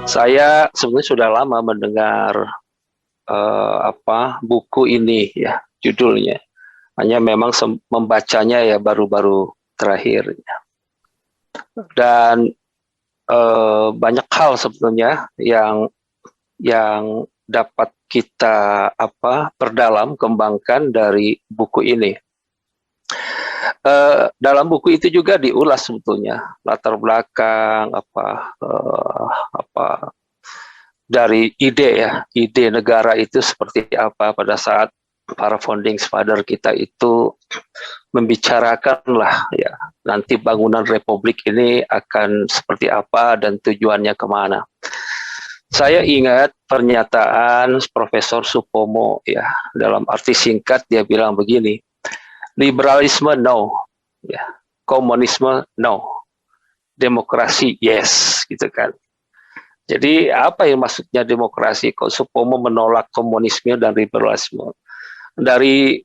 Saya sebenarnya sudah lama mendengar buku ini ya judulnya. Hanya memang membacanya ya baru-baru terakhir. Dan banyak hal sebetulnya yang dapat kita perdalam kembangkan dari buku ini. Dalam buku itu juga diulas sebetulnya latar belakang dari ide negara itu seperti apa pada saat para founding father kita itu membicarakan lah ya nanti bangunan republik ini akan seperti apa dan tujuannya kemana. Saya ingat pernyataan Profesor Supomo ya dalam arti singkat dia bilang begini, liberalisme no, ya, komunisme no, demokrasi yes, gitu kan. Jadi apa yang maksudnya demokrasi? Kok Supomo menolak komunisme dan liberalisme? Dari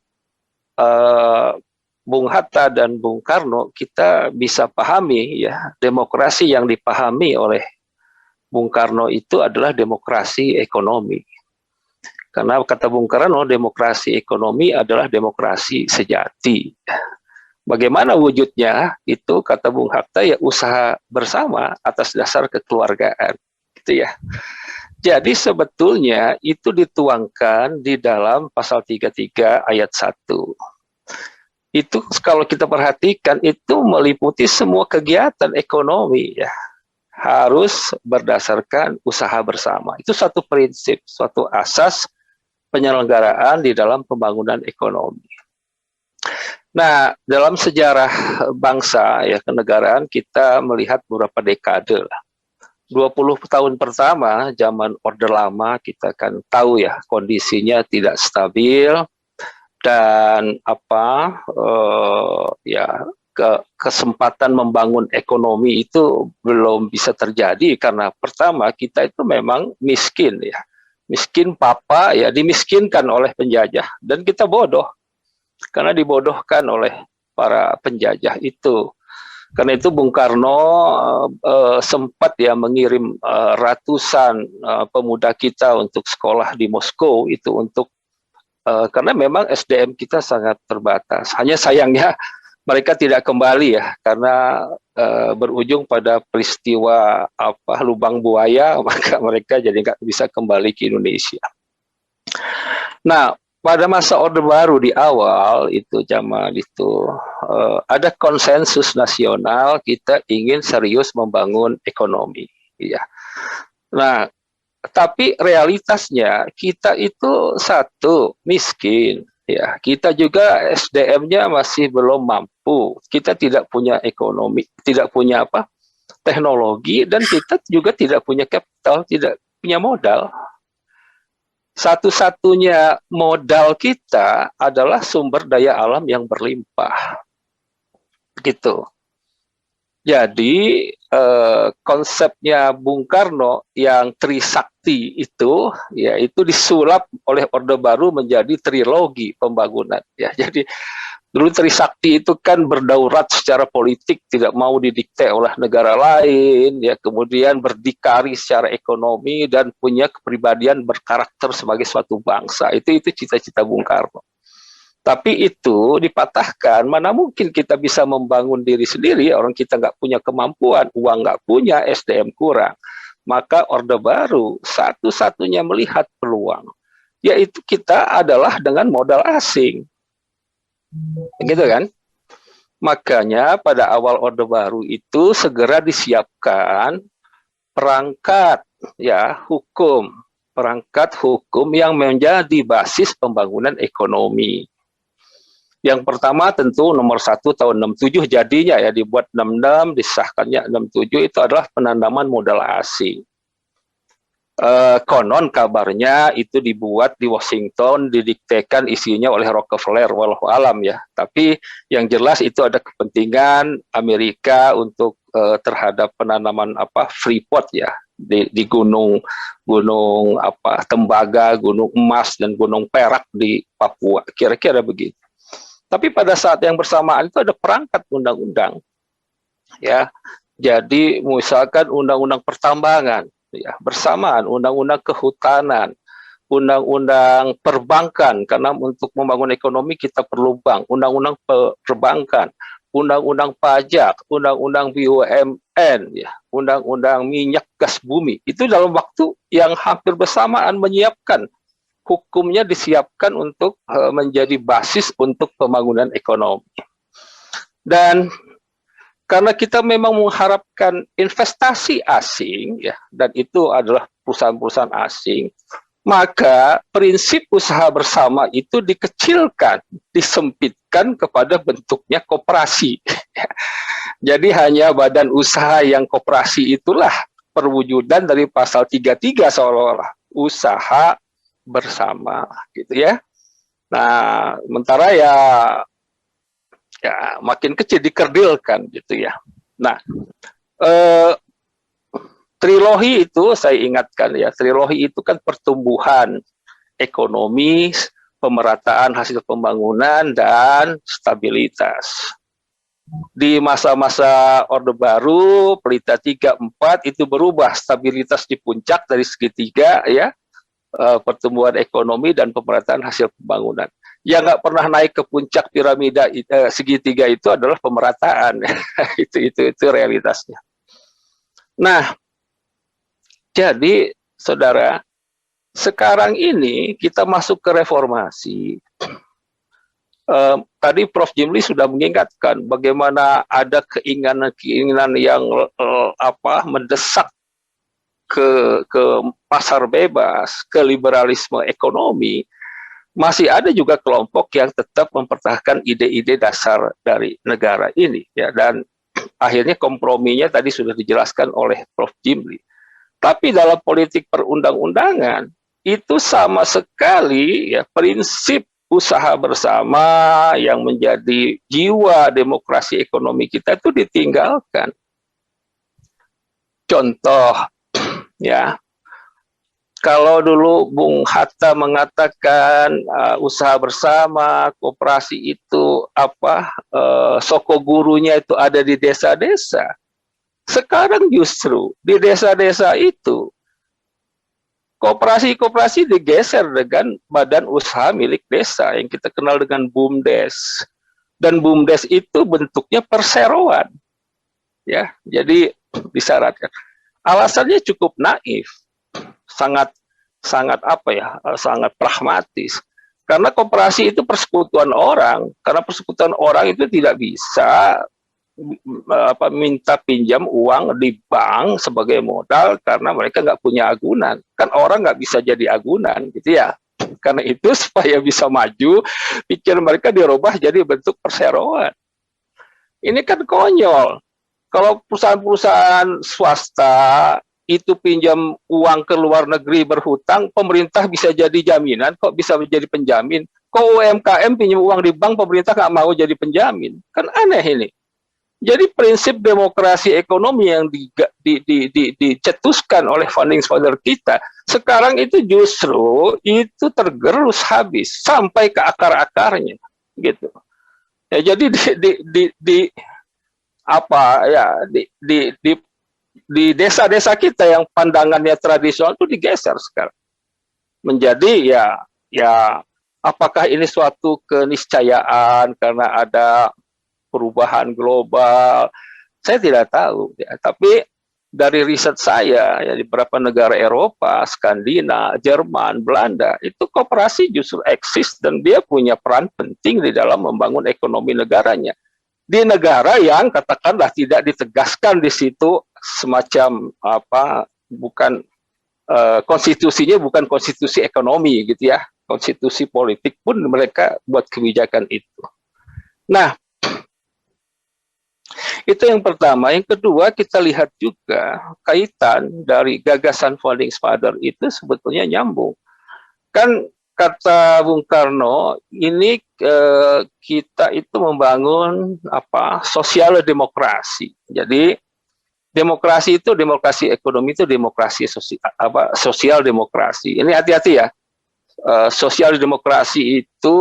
Bung Hatta dan Bung Karno kita bisa pahami ya demokrasi yang dipahami oleh Bung Karno itu adalah demokrasi ekonomi. Karena kata Bung Karno demokrasi ekonomi adalah demokrasi sejati. Bagaimana wujudnya? Itu kata Bung Hatta ya usaha bersama atas dasar kekeluargaan. Gitu ya. Jadi sebetulnya itu dituangkan di dalam pasal 33 ayat 1. Itu kalau kita perhatikan itu meliputi semua kegiatan ekonomi ya. Harus berdasarkan usaha bersama. Itu satu prinsip, suatu asas penyelenggaraan di dalam pembangunan ekonomi. Nah, dalam sejarah bangsa ya kenegaraan kita melihat beberapa dekade lah. 20 tahun pertama zaman Orde Lama kita kan tahu ya kondisinya tidak stabil dan kesempatan membangun ekonomi itu belum bisa terjadi karena pertama kita itu memang miskin ya. Miskin papa ya dimiskinkan oleh penjajah dan kita bodoh karena dibodohkan oleh para penjajah itu. Karena itu Bung Karno sempat ya mengirim ratusan pemuda kita untuk sekolah di Moskow itu untuk karena memang SDM kita sangat terbatas. Hanya sayangnya mereka tidak kembali ya karena berujung pada peristiwa lubang buaya maka mereka jadi nggak bisa kembali ke Indonesia. Nah, pada masa Orde Baru di awal itu zaman itu ada konsensus nasional kita ingin serius membangun ekonomi ya. Nah, tapi realitasnya kita itu satu miskin ya. Kita juga SDM-nya masih belum mampu. Kita tidak punya ekonomi, tidak punya teknologi dan kita juga tidak punya kapital, tidak punya modal. Satu-satunya modal kita adalah sumber daya alam yang berlimpah. Gitu. Jadi konsepnya Bung Karno yang Trisakti itu ya itu disulap oleh Orde Baru menjadi trilogi pembangunan ya. Jadi dulu Trisakti itu kan berdaulat secara politik, tidak mau didikte oleh negara lain, ya kemudian berdikari secara ekonomi dan punya kepribadian berkarakter sebagai suatu bangsa. Itu cita-cita Bung Karno. Tapi itu dipatahkan, mana mungkin kita bisa membangun diri sendiri, orang kita nggak punya kemampuan, uang nggak punya, SDM kurang. Maka Orde Baru satu-satunya melihat peluang, yaitu kita adalah dengan modal asing. Gitu kan? Makanya pada awal Orde Baru itu segera disiapkan perangkat hukum yang menjadi basis pembangunan ekonomi. Yang pertama tentu nomor 1 tahun 67 jadinya ya dibuat 66, disahkannya 67 itu adalah penanaman modal asing. Konon kabarnya itu dibuat di Washington, didiktekan isinya oleh Rockefeller, walau alam ya. Tapi yang jelas itu ada kepentingan Amerika untuk terhadap penanaman Freeport ya di gunung tembaga, gunung emas dan gunung perak di Papua. Kira-kira begitu. Tapi pada saat yang bersamaan itu ada perangkat undang-undang, ya. Jadi misalkan undang-undang pertambangan, ya, bersamaan undang-undang kehutanan, undang-undang perbankan, karena untuk membangun ekonomi kita perlu bank, undang-undang perbankan, undang-undang pajak, undang-undang BUMN, ya, undang-undang minyak gas bumi. Itu dalam waktu yang hampir bersamaan menyiapkan, hukumnya disiapkan untuk menjadi basis untuk pembangunan ekonomi. Dan karena kita memang mengharapkan investasi asing, ya, dan itu adalah perusahaan-perusahaan asing, maka prinsip usaha bersama itu dikecilkan, disempitkan kepada bentuknya koperasi. Jadi hanya badan usaha yang koperasi itulah perwujudan dari pasal 33 seolah-olah usaha bersama, gitu ya. Nah, sementara ya makin kecil, dikerdilkan gitu ya. Nah, trilogi itu saya ingatkan ya, trilogi itu kan pertumbuhan ekonomi, pemerataan hasil pembangunan, dan stabilitas. Di masa-masa Orde Baru, Pelita 3-4 itu berubah, stabilitas di puncak dari segitiga, ya, pertumbuhan ekonomi dan pemerataan hasil pembangunan. Yang nggak pernah naik ke puncak piramida segitiga itu adalah pemerataan. itu realitasnya. Nah, jadi saudara, sekarang ini kita masuk ke reformasi. Tadi Prof. Jimli sudah mengingatkan bagaimana ada keinginan yang mendesak ke pasar bebas, ke liberalisme ekonomi. Masih ada juga kelompok yang tetap mempertahankan ide-ide dasar dari negara ini, ya, dan akhirnya komprominya tadi sudah dijelaskan oleh Prof. Jimli. Tapi dalam politik perundang-undangan itu sama sekali, ya, prinsip usaha bersama yang menjadi jiwa demokrasi ekonomi kita itu ditinggalkan. Contoh, ya, kalau dulu Bung Hatta mengatakan usaha bersama, koperasi itu soko gurunya itu ada di desa-desa. Sekarang justru di desa-desa itu koperasi-koperasi digeser dengan badan usaha milik desa yang kita kenal dengan BUMDes. Dan BUMDes itu bentuknya perseroan, ya. Jadi disyaratkan. Alasannya cukup naif, sangat pragmatis. Karena koperasi itu persekutuan orang, karena persekutuan orang itu tidak bisa minta pinjam uang di bank sebagai modal karena mereka nggak punya agunan. Kan orang nggak bisa jadi agunan, gitu ya. Karena itu supaya bisa maju, pikir mereka dirubah jadi bentuk perseroan. Ini kan konyol. Kalau perusahaan-perusahaan swasta itu pinjam uang ke luar negeri berhutang, pemerintah bisa jadi jaminan, kok bisa menjadi penjamin? Kok UMKM pinjam uang di bank, pemerintah nggak mau jadi penjamin? Kan aneh ini. Jadi prinsip demokrasi ekonomi yang dicetuskan oleh founding father kita, sekarang itu justru itu tergerus habis sampai ke akar-akarnya, gitu. Ya, jadi di desa-desa kita yang pandangannya tradisional itu digeser sekarang menjadi ya apakah ini suatu keniscayaan karena ada perubahan global, saya tidak tahu, ya. Tapi dari riset saya, ya, di beberapa negara Eropa, Skandina, Jerman, Belanda, itu koperasi justru eksis dan dia punya peran penting di dalam membangun ekonomi negaranya. Di negara yang katakanlah tidak ditegaskan di situ semacam bukan konstitusinya bukan konstitusi ekonomi, gitu ya, konstitusi politik pun mereka buat kebijakan itu. Nah, itu yang pertama. Yang kedua, kita lihat juga kaitan dari gagasan founding father itu sebetulnya nyambung. Kan kata Bung Karno, ini kita itu membangun sosial demokrasi. Jadi demokrasi itu, demokrasi ekonomi itu demokrasi sosial demokrasi. Ini hati-hati ya. sosial demokrasi itu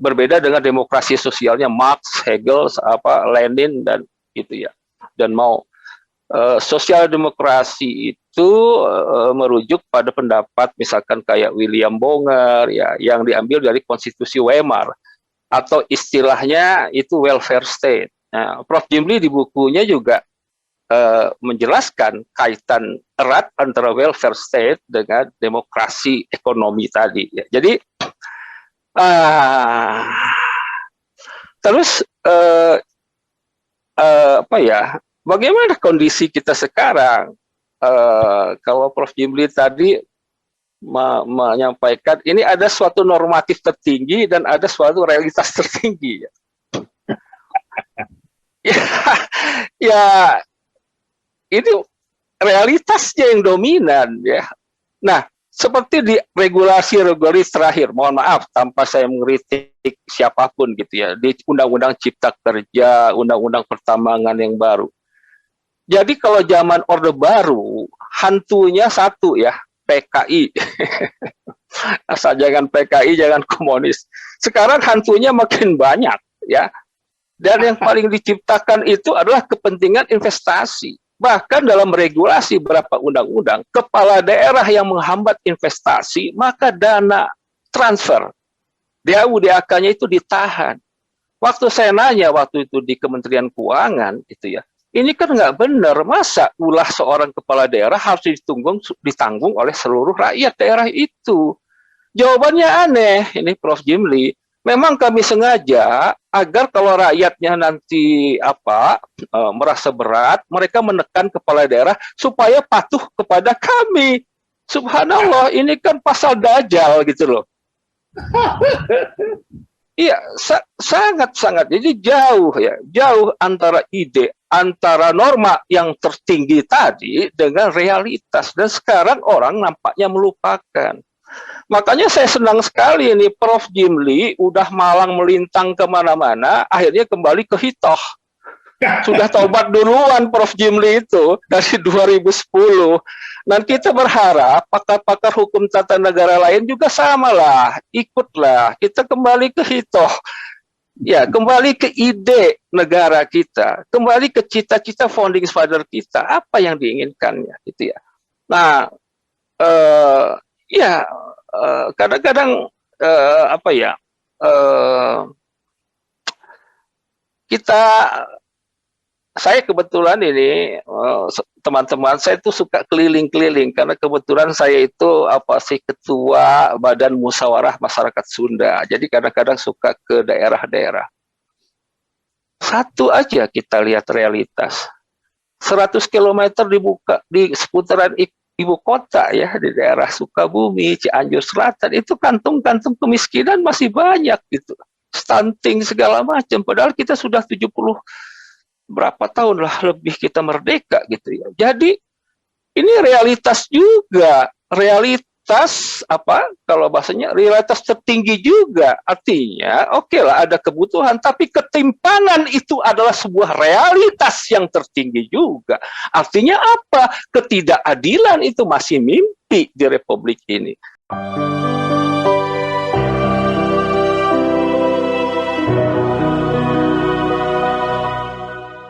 berbeda dengan demokrasi sosialnya Marx, Hegel, Lenin dan gitu ya. Dan mau sosial demokrasi itu merujuk pada pendapat misalkan kayak William Bonger ya, yang diambil dari konstitusi Weimar, atau istilahnya itu welfare state. Nah, Prof. Jimli di bukunya juga menjelaskan kaitan erat antara welfare state dengan demokrasi ekonomi tadi. Ya. Jadi terus apa ya? Bagaimana kondisi kita sekarang? Kalau Prof. Jimli tadi menyampaikan ini ada suatu normatif tertinggi dan ada suatu realitas tertinggi. Ya, ini realitasnya yang dominan ya. Nah, seperti di regulasi terakhir, mohon maaf tanpa saya mengkritik siapapun gitu ya, di Undang-Undang Cipta Kerja, Undang-Undang Pertambangan yang baru. Jadi kalau zaman Orde Baru, hantunya satu ya, PKI. Asal jangan PKI, jangan komunis. Sekarang hantunya makin banyak ya. Dan yang paling diciptakan itu adalah kepentingan investasi. Bahkan dalam regulasi beberapa undang-undang, kepala daerah yang menghambat investasi, maka dana transfer, DAU, DAK-nya itu ditahan. Waktu saya nanya waktu itu di Kementerian Keuangan, itu ya, ini kan nggak benar, masa ulah seorang kepala daerah harus ditanggung oleh seluruh rakyat daerah itu? Jawabannya aneh, ini Prof. Jimli. Memang kami sengaja agar kalau rakyatnya nanti merasa berat, mereka menekan kepala daerah supaya patuh kepada kami. Subhanallah, ini kan pasal dajal gitu loh. Iya, sangat-sangat. Jadi jauh antara ide, antara norma yang tertinggi tadi dengan realitas. Dan sekarang orang nampaknya melupakan. Makanya saya senang sekali ini Prof. Jimli udah malang melintang kemana-mana, akhirnya kembali ke hitoh. Sudah taubat duluan Prof. Jimli itu dari 2010. Dan kita berharap pakar-pakar hukum tata negara lain juga samalah, ikutlah. Kita kembali ke hitoh. Ya, kembali ke ide negara kita, kembali ke cita-cita founding father kita, apa yang diinginkannya gitu ya. Nah, ya kadang-kadang saya kebetulan ini teman-teman saya itu suka keliling-keliling karena kebetulan saya itu ketua Badan Musyawarah Masyarakat Sunda. Jadi kadang-kadang suka ke daerah-daerah. Satu aja kita lihat realitas. 100 km di seputaran ibu kota ya, di daerah Sukabumi, Cianjur Selatan, itu kantung-kantung kemiskinan masih banyak gitu. Stunting segala macam, padahal kita sudah 70 berapa tahun lah lebih kita merdeka gitu ya. Jadi ini realitas juga, realitas kalau bahasanya realitas tertinggi juga. Artinya oke lah ada kebutuhan, tapi ketimpangan itu adalah sebuah realitas yang tertinggi juga. Artinya apa? Ketidakadilan itu masih mimpi di Republik ini.